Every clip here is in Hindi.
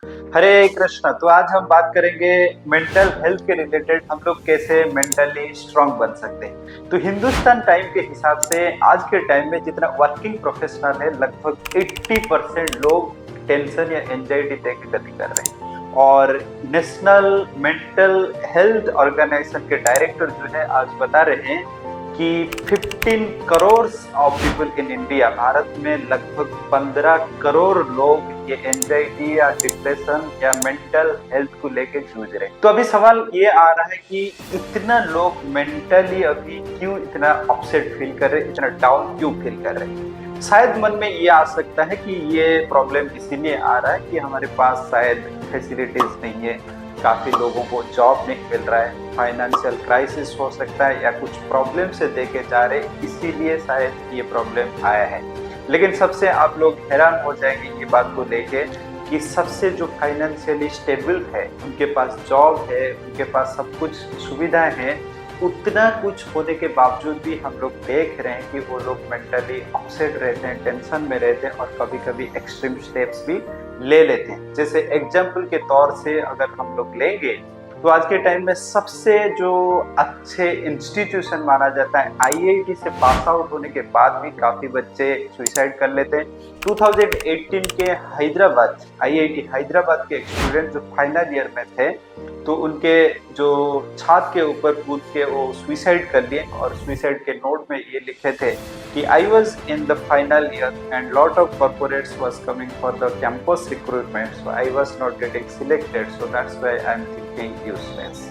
हरे कृष्णा। तो आज हम बात करेंगे मेंटल हेल्थ के रिलेटेड, हम लोग कैसे मेंटली स्ट्रांग बन सकते हैं। तो हिंदुस्तान टाइम के हिसाब से आज के टाइम में जितना वर्किंग प्रोफेशनल है, लगभग 80% लोग टेंशन या एंजाइटी देकर गति कर रहे हैं। और नेशनल मेंटल हेल्थ ऑर्गेनाइजेशन के डायरेक्टर जो है आज बता रहे हैं कि 15 crore of people in India, Bharat में लगभग 15 करोड़ लोग ये एंजाइटी या डिप्रेशन या मेंटल हेल्थ को लेके जूझ रहे हैं। तो अभी सवाल ये आ रहा है कि इतना लोग मेंटली अभी क्यों इतना अपसेट फील कर रहे हैं, इतना डाउन क्यों फील कर रहे हैं। शायद मन में ये आ सकता है कि ये प्रॉब्लम इसीलिए आ रहा है कि हमारे पास शायद फैसिलिटीज नहीं है, काफी लोगों को जॉब नहीं मिल रहा है, फाइनेंशियल क्राइसिस हो सकता है, या कुछ प्रॉब्लम से देके जा रहे, इसीलिए शायद ये प्रॉब्लम आया है। लेकिन सबसे आप लोग हैरान हो जाएंगे ये बात को लेके कि सबसे जो फाइनेंशियली स्टेबल है, उनके पास जॉब है, उनके पास सब कुछ सुविधाएं हैं, उतना कुछ होने के बावजूद भी हम लोग देख रहे हैं कि वो लोग मेंटली अपसेट रहते हैं, टेंशन में रहते हैं और कभी कभी एक्सट्रीम स्टेप्स भी ले लेते हैं। जैसे एग्जाम्पल के तौर से अगर हम लोग लेंगे तो आज के टाइम में सबसे जो अच्छे इंस्टीट्यूशन माना जाता है, आईआईटी से पास आउट होने के बाद भी काफी बच्चे सुसाइड कर लेते हैं। 2018 के हैदराबाद, आईआईटी हैदराबाद के एक स्टूडेंट जो फाइनल ईयर में थे, तो उनके जो छात के ऊपर कूद के वो सुसाइड कर लिए और सुसाइड के नोट में ये लिखे थे कि I was in the final year and lot of corporates was coming for the campus recruitment, so I was not getting selected, so that's why I am thinking useless.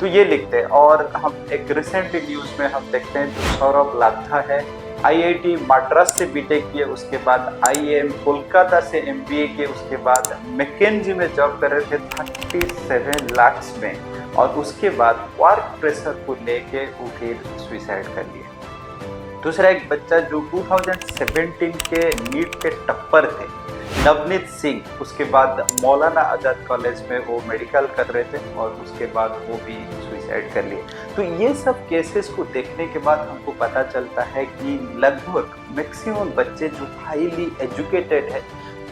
तो ये लिखते हैं। और हम एक रिसेंट न्यूज में हम देखते हैं जो सौरभ लाथा है, आईआईटी मद्रास से बीटेक किए, उसके बाद आईएम कोलकाता से एमबीए किए, उसके बाद मैकेंजी में जॉब कर रहे थे 37 लाख में, और उसके बाद वर्क प्रेशर को लेके वो फिर सुसाइड कर लिए। दूसरा एक बच्चा जो 2017 के नीट के टप्पर थे, नवनीत सिंह, उसके बाद मौलाना आजाद कॉलेज में वो मेडिकल कर रहे थे और उसके बाद वो भी सुसाइड कर लिए। तो ये सब केसेस को देखने के बाद हमको पता चलता है कि लगभग मैक्सिमम बच्चे जो हाईली एजुकेटेड है,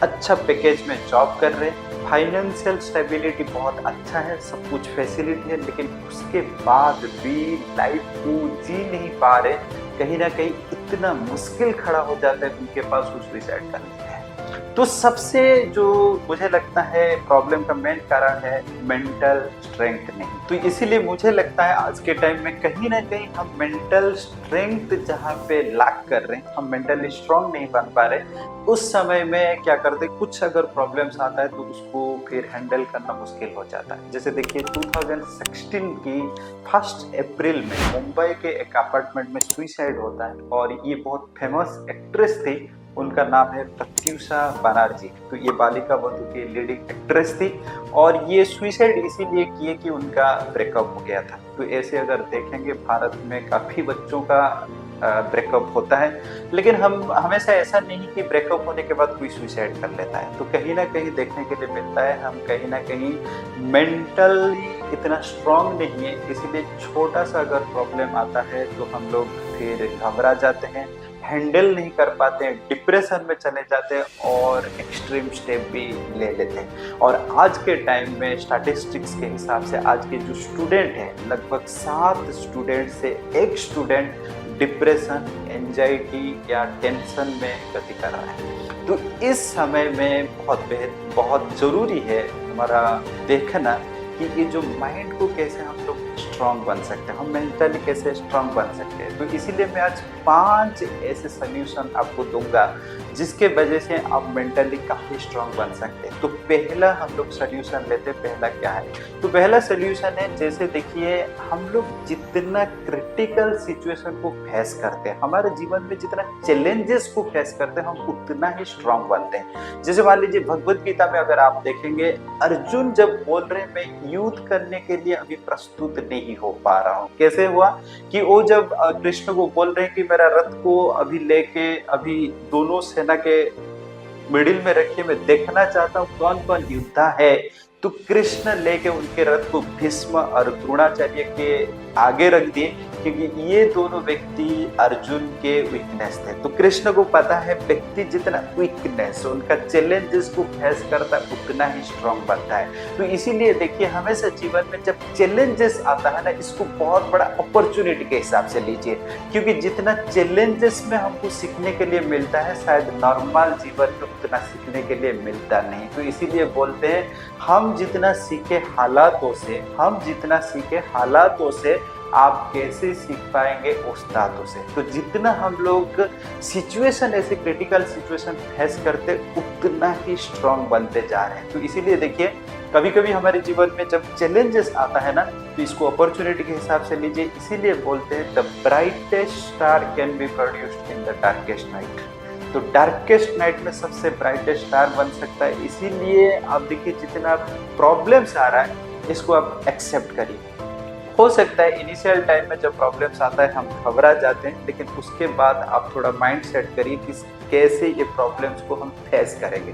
अच्छा पैकेज में जॉब कर रहे हैं, फाइनेंशियल स्टेबिलिटी बहुत अच्छा है, सब कुछ फैसिलिटी है, लेकिन उसके बाद भी लाइफ को जी नहीं पा रहे, कहीं ना कहीं इतना मुश्किल खड़ा हो जाता है उनके पास, वो सुसाइड कर लेते हैं। तो सबसे जो मुझे लगता है प्रॉब्लम का मेन कारण है मेंटल स्ट्रेंथ नहीं। तो इसीलिए मुझे लगता है आज के टाइम में कहीं ना कहीं हम मेंटल स्ट्रेंथ जहाँ पे लैक कर रहे हैं, हम मेंटली स्ट्रांग नहीं बन पा रहे, उस समय में क्या करते, कुछ अगर प्रॉब्लम्स आता है तो उसको फिर हैंडल करना मुश्किल हो जाता है। जैसे देखिए 2016 की 1 अप्रैल में मुंबई के एक अपार्टमेंट में सुसाइड होता है, और ये बहुत फेमस एक्ट्रेस थी, उनका नाम है प्रत्यूषा बनर्जी। तो ये बालिका बंधु की लीडिंग एक्ट्रेस थी, और ये सुसाइड इसीलिए किए कि उनका ब्रेकअप हो गया था। तो ऐसे अगर देखेंगे भारत में काफी बच्चों का ब्रेकअप होता है, लेकिन हम हमेशा ऐसा नहीं कि ब्रेकअप होने के बाद कोई सुसाइड कर लेता है। तो कहीं ना कहीं देखने के लिए मिलता है हम कहीं ना कहीं मेंटली इतना स्ट्रांग नहीं है, इसलिए छोटा सा अगर प्रॉब्लम आता है तो हम लोग फिर घबरा जाते हैं, हैंडल नहीं कर पाते हैं, डिप्रेशन में चले जाते हैं और एक्सट्रीम स्टेप भी ले लेते हैं। और आज के टाइम में स्टैटिस्टिक्स के हिसाब से आज के जो स्टूडेंट हैं, लगभग 7 स्टूडेंट से 1 स्टूडेंट डिप्रेशन, एंजाइटी या टेंशन में गति कर रहा है। तो इस समय में बहुत ज़रूरी है हमारा देखना कि ये जो माइंड को कैसे हम लोग स्ट्रांग बन सकते हैं, हम मेंटली कैसे स्ट्रांग बन सकते हैं। तो इसीलिए मैं आज 5 ऐसे सोल्यूशन आपको दूंगा जिसके वजह से आप मेंटली काफ़ी स्ट्रांग बन सकते हैं। तो पहला हम लोग सोल्यूशन लेते हैं, पहला क्या है, तो पहला सोल्यूशन है, जैसे देखिए हम लोग जितना क्रिटिकल सिचुएशन को फेस करते हैं, हमारे जीवन में जितना चैलेंजेस को फेस करते हैं, हम उतना ही स्ट्रांग बनते हैं। जैसे मान लीजिए भगवत गीता में अगर आप देखेंगे, अर्जुन जब बोल रहे हैं मैं युद्ध करने के लिए अभी प्रस्तुत नहीं हो पा रहा हूँ, कैसे हुआ कि वो जब कृष्ण को बोल रहे हैं कि मेरा रथ को अभी लेके अभी दोनों सेना के मिडिल में रखिए, मैं देखना चाहता हूँ कौन कौन योद्धा है, तो कृष्ण लेके उनके रथ को भीष्म और द्रोणाचार्य के आगे रख दिए, क्योंकि ये दोनों व्यक्ति अर्जुन के वीकनेस थे। तो कृष्ण को पता है व्यक्ति जितना वीकनेस, उनका चैलेंजेस को फेस करता है, उतना ही स्ट्रांग बनता है। तो इसीलिए देखिए, हमेशा जीवन में जब चैलेंजेस आता है ना, इसको बहुत बड़ा अपॉर्चुनिटी के हिसाब से लीजिए, क्योंकि जितना चैलेंजेस में हमको सीखने के लिए मिलता है, शायद नॉर्मल जीवन में उतना सीखने के लिए मिलता नहीं। तो इसीलिए बोलते हैं, हम जितना सीखे हालातों से, आप कैसे सीख पाएंगे उस्तादों से। तो जितना हम लोग सिचुएशन, ऐसे क्रिटिकल सिचुएशन फेस करते, उतना ही स्ट्रांग बनते जा रहे हैं। तो इसीलिए देखिए, कभी कभी हमारे जीवन में जब चैलेंजेस आता है ना, तो इसको अपॉर्चुनिटी के हिसाब से लीजिए। इसीलिए बोलते हैं, the brightest star can be produced in the darkest night. तो डार्केस्ट नाइट में सबसे ब्राइटेस्ट स्टार बन सकता है। इसीलिए आप देखिए, जितना प्रॉब्लम्स आ रहा है, इसको आप एक्सेप्ट करिए। हो सकता है इनिशियल टाइम में जब प्रॉब्लम्स आता है हम घबरा जाते हैं, लेकिन उसके बाद आप थोड़ा माइंड सेट करिए कि कैसे ये प्रॉब्लम्स को हम फेस करेंगे।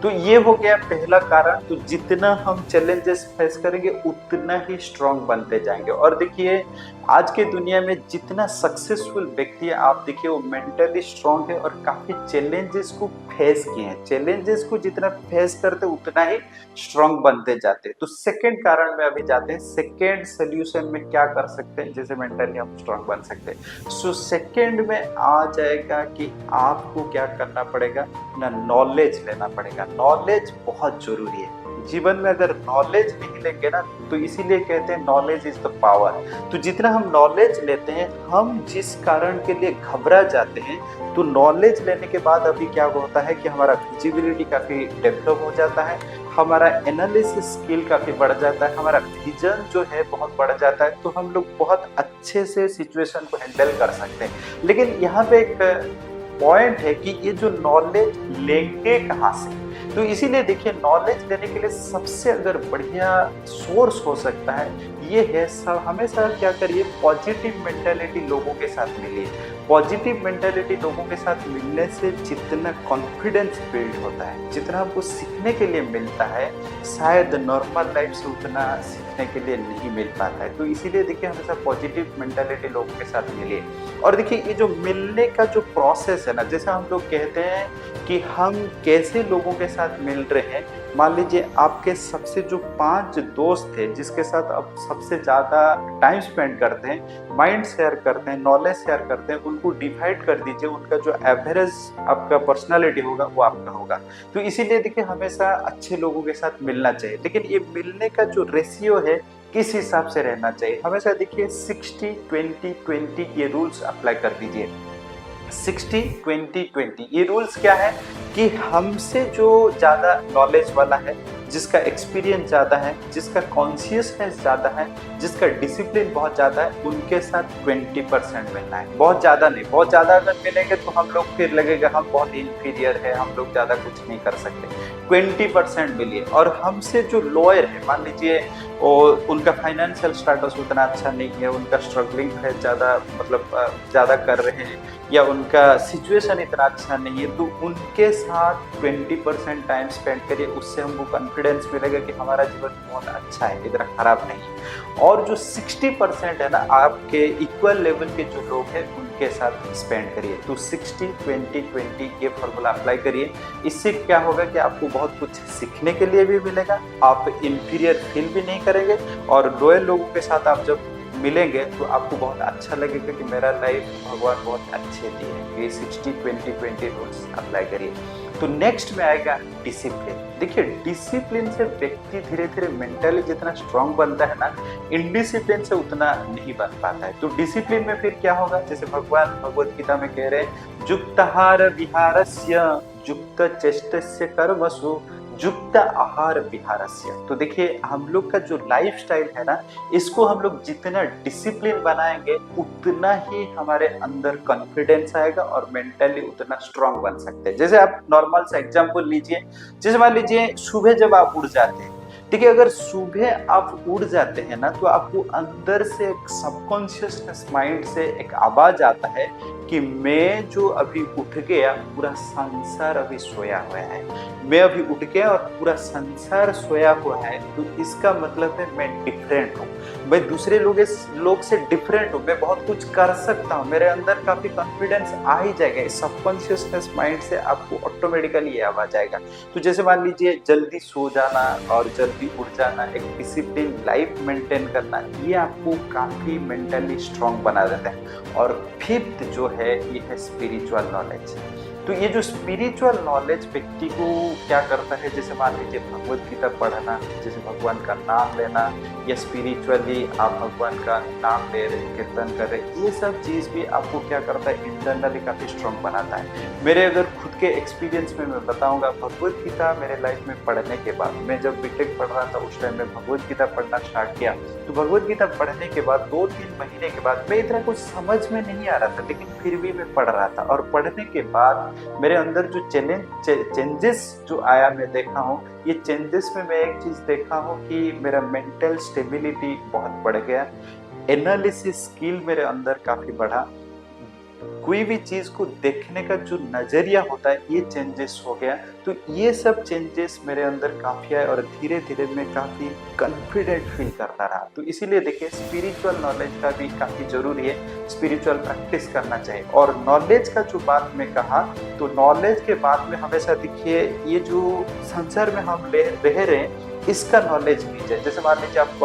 तो ये हो गया पहला कारण। तो जितना हम चैलेंजेस फेस करेंगे, उतना ही स्ट्रांग बनते जाएंगे। और देखिए, आज के दुनिया में जितना सक्सेसफुल व्यक्ति है, आप देखिए वो मेंटली स्ट्रांग है और काफी चैलेंजेस को फेस किए हैं। चैलेंजेस को जितना फेस करते, उतना ही स्ट्रांग बनते जाते हैं। तो सेकंड कारण में अभी जाते हैं, सेकंड सोल्यूशन में क्या कर सकते हैं जैसे मेंटली हम स्ट्रांग बन सकते हैं। सो सेकंड में आ जाएगा कि आपको क्या करना पड़ेगा ना, नॉलेज लेना पड़ेगा। नॉलेज बहुत जरूरी है जीवन में। अगर नॉलेज नहीं लेंगे ना, तो इसीलिए कहते हैं नॉलेज इज द पावर। तो जितना हम नॉलेज लेते हैं, हम जिस कारण के लिए घबरा जाते हैं, तो नॉलेज लेने के बाद अभी क्या होता है कि हमारा विजिबिलिटी काफी डेवलप हो जाता है, हमारा एनालिसिस स्किल काफी बढ़ जाता है, हमारा विजन जो है बहुत बढ़ जाता है। तो हम लोग बहुत अच्छे से सिचुएशन को हैंडल कर सकते हैं। लेकिन यहाँ पे एक पॉइंट है कि ये जो नॉलेज लेंगे कहाँ से। तो इसीलिए देखिए, नॉलेज लेने के लिए सबसे अगर बढ़िया सोर्स हो सकता है, ये है सब हमेशा क्या करिए, पॉजिटिव मेंटालिटी लोगों के साथ मिलिए। पॉजिटिव मेंटालिटी लोगों के साथ मिलने से जितना कॉन्फिडेंस बिल्ड होता है, जितना हमको सीखने के लिए मिलता है, शायद नॉर्मल लाइफ से उतना सीखने के लिए नहीं मिल पाता है। तो इसीलिए देखिए, हमेशा पॉजिटिव मेंटालिटी लोगों के साथ मिलिए। और देखिए, ये जो मिलने का जो प्रोसेस है ना, जैसे हम लोग कहते हैं कि हम कैसे लोगों के साथ मिल रहे हैं। मान लीजिए, आपके सबसे जो 5 दोस्त थे जिसके साथ आप सबसे ज़्यादा टाइम स्पेंड करते हैं, माइंड शेयर करते हैं, नॉलेज शेयर करते हैं, उनको डिवाइड कर दीजिए। उनका जो एवरेज आपका पर्सनालिटी होगा, वो आपका होगा। तो इसीलिए देखिए, हमेशा अच्छे लोगों के साथ मिलना चाहिए। लेकिन ये मिलने का जो रेशियो है, किस हिसाब से रहना चाहिए, हमेशा देखिए 60-20-20 ये रूल्स अप्लाई कर दीजिए। 60-20-20 ये रूल्स क्या है कि हमसे जो ज़्यादा नॉलेज वाला है, जिसका एक्सपीरियंस ज़्यादा है, जिसका कॉन्शियसनेस ज़्यादा है, जिसका डिसिप्लिन बहुत ज़्यादा है, उनके साथ 20% मिलना है। बहुत ज़्यादा नहीं। बहुत ज़्यादा अगर मिलेंगे तो हम लोग फिर लगेगा हम बहुत इंफीरियर है, हम लोग ज़्यादा कुछ नहीं कर सकते। 20% मिलिए। और हमसे जो लोअर है, मान लीजिए उनका फाइनेंशियल स्टेटस उतना अच्छा नहीं है, उनका स्ट्रगलिंग है, ज़्यादा मतलब ज़्यादा कर रहे हैं, या उनका सिचुएशन इतना अच्छा नहीं है, तो उनके साथ 20% टाइम स्पेंड करिए। उससे हमको कॉन्फिडेंस मिलेगा कि हमारा जीवन बहुत अच्छा है, इतना खराब नहीं है। और जो 60% है ना, आपके इक्वल लेवल के जो लोग हैं, उनके साथ स्पेंड करिए। तो 60-20-20 ये फॉर्मूला अप्लाई करिए। इससे क्या होगा कि आपको बहुत कुछ सीखने के लिए भी मिलेगा, आप इंफीरियर फील भी नहीं करेंगे, और लोअर लोगों के साथ आप जब मिलेंगे तो आपको बहुत अच्छा लगेगा कि मेरा लाइफ भगवान बहुत अच्छे दिए। ये 60-20-20 रूल्स अप्लाई करिए। तो नेक्स्ट में आएगा डिसिप्लिन। देखिए, डिसिप्लिन से व्यक्ति धीरे धीरे मेंटली जितना स्ट्रांग बनता है ना, इनडिसिप्लिन से उतना नहीं बन पाता है। तो डिसिप्लिन में फिर क्या होगा, जैसे भगवान भगवत गीता में कह रहे हैं, युक्ताहार विहारस्य युक्त चेष्टस्य कर्मसु युक्त आहार विहारस्य। तो देखिए, हम लोग का जो लाइफ स्टाइल है ना, इसको हम लोग जितना डिसिप्लिन बनाएंगे, उतना ही हमारे अंदर कॉन्फिडेंस आएगा और मेंटली उतना स्ट्रांग बन सकते हैं। जैसे आप नॉर्मल सा एग्जांपल लीजिए, जैसे मान लीजिए सुबह जब आप उठ जाते हैं, ठीक है, अगर सुबह आप उठ जाते हैं ना, तो आपको अंदर से एक सबकॉन्शियसनेस माइंड से एक आवाज आता है कि मैं जो अभी उठ गया, पूरा संसार अभी सोया हुआ है। मैं अभी उठ गया और पूरा संसार सोया हुआ है, तो इसका मतलब है मैं डिफरेंट हूँ। मैं दूसरे लोग से डिफरेंट हूँ। मैं बहुत कुछ कर सकता हूँ। मेरे अंदर काफी कॉन्फिडेंस आ ही जाएगा। इस सबकॉन्शियसनेस माइंड से आपको ऑटोमेटिकली ये आ जाएगा। तो जैसे मान लीजिए जल्दी सो जाना और जल्दी उठ जाना, एक डिसिप्लिन लाइफ मेंटेन करना, ये आपको काफी मेंटली स्ट्रांग बना देता है। और फिफ्थ जो है ये है स्पिरिचुअल नॉलेज। तो ये जो स्पिरिचुअल नॉलेज व्यक्ति को क्या करता है, जैसे मान लीजिए भगवत गीता पढ़ना, जैसे भगवान का नाम लेना, या स्पिरिचुअली आप भगवान का नाम ले रहे, कीर्तन कर रहे, ये सब चीज़ भी आपको क्या करता है, इंटरनली काफ़ी स्ट्रांग बनाता है। मेरे अगर खुद के एक्सपीरियंस में मैं बताऊंगा, भगवत गीता मेरे लाइफ में पढ़ने के बाद, मैं जब बीटेक पढ़ रहा था उस टाइम में भगवत गीता पढ़ना स्टार्ट किया। तो भगवत गीता पढ़ने के बाद 2-3 महीने के बाद मैं इतना कुछ समझ में नहीं आ रहा था, लेकिन फिर भी मैं पढ़ रहा था। और पढ़ने के बाद मेरे अंदर जो चेंजेस जो आया मैं देखा हूँ, ये चेंजेस में मैं एक चीज देखा हूँ कि मेरा मेंटल स्टेबिलिटी बहुत बढ़ गया, एनालिसिस स्किल मेरे अंदर काफी बढ़ा, कोई भी चीज को देखने का जो नजरिया होता है ये चेंजेस हो गया। तो ये सब चेंजेस मेरे अंदर काफी आए और धीरे धीरे मैं काफी कॉन्फिडेंट फील करता रहा। तो इसीलिए देखिए स्पिरिचुअल नॉलेज का भी काफी जरूरी है, स्पिरिचुअल प्रैक्टिस करना चाहिए। और नॉलेज का जो बात मैं कहा, तो नॉलेज के बाद में हमेशा देखिए ये जो संसार में हम रह रहे हैं इसका नॉलेज लीजिए। जैसे मान लीजिए आप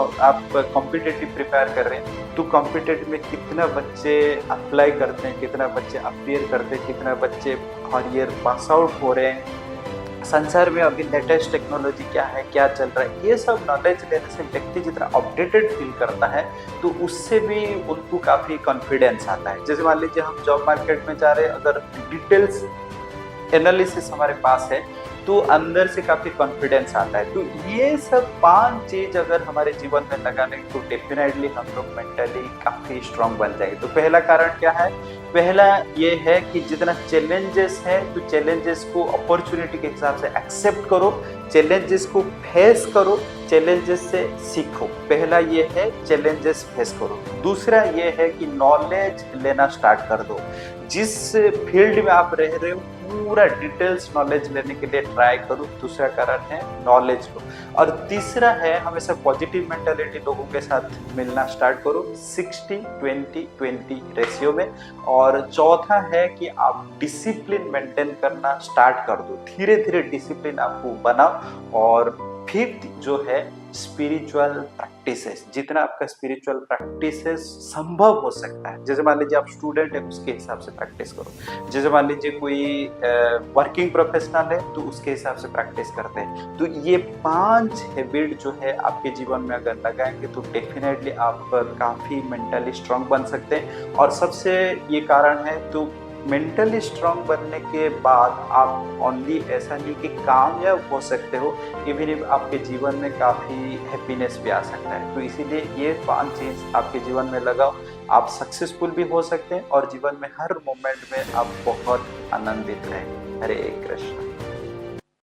कॉम्पिटिटिव प्रिपेयर कर रहे हैं, तो कॉम्पिटिटिव में कितना बच्चे अप्लाई करते हैं, कितना बच्चे अपियर करते हैं, कितना बच्चे हर ईयर पास आउट हो रहे हैं, संसार में अभी लेटेस्ट टेक्नोलॉजी क्या है, क्या चल रहा है, ये सब नॉलेज लेने से व्यक्ति जितना अपडेटेड फील करता है, तो उससे भी उनको काफी कॉन्फिडेंस आता है। जैसे मान लीजिए हम जॉब मार्केट में जा रहे हैं, अगर डिटेल्स एनालिसिस हमारे पास है तो अंदर से काफी कॉन्फिडेंस आता है। तो ये सब 5 चीज अगर हमारे जीवन में लगाने तो डेफिनेटली हम लोग मेंटली काफी स्ट्रांग बन जाएंगे। तो पहला कारण क्या है, पहला ये है कि जितना चैलेंजेस है तो चैलेंजेस को अपॉर्चुनिटी के हिसाब से एक्सेप्ट करो, चैलेंजेस को फेस करो, चैलेंजेस से सीखो। पहला ये है चैलेंजेस फेस करो। दूसरा ये है कि नॉलेज लेना स्टार्ट कर दो। जिस फील्ड में आप रह रहे हो पूरा डिटेल्स नॉलेज लेने के लिए ट्राई करो। दूसरा कारण है नॉलेज लो। और तीसरा है हमेशा पॉजिटिव मेंटालिटी लोगों के साथ मिलना स्टार्ट करो 60-20-20 रेशियो में। और चौथा है कि आप डिसिप्लिन मेंटेन करना स्टार्ट कर दो, धीरे धीरे डिसिप्लिन आपको बनाओ। और फिफ्थ जो है स्पिरिचुअल प्रैक्टिसेस, जितना आपका स्पिरिचुअल प्रैक्टिसेस संभव हो सकता है। जैसे मान लीजिए आप स्टूडेंट है, उसके हिसाब से प्रैक्टिस करो। जैसे मान लीजिए कोई वर्किंग प्रोफेशनल है तो उसके हिसाब से प्रैक्टिस करते हैं। तो ये 5 हैबिट जो है आपके जीवन में अगर लगाएंगे तो डेफिनेटली आप काफी मेंटली स्ट्रांग बन सकते हैं। और सबसे ये कारण है, तो मेंटली स्ट्रांग बनने के बाद आप ओनली ऐसा नहीं कि कामयाब हो सकते हो, इवन आपके जीवन में काफ़ी हैप्पीनेस भी आ सकता है। तो इसीलिए ये 5 चीज़ आपके जीवन में लगाओ, आप सक्सेसफुल भी हो सकते हैं और जीवन में हर मोमेंट में आप बहुत आनंदित रहें। हरे कृष्ण।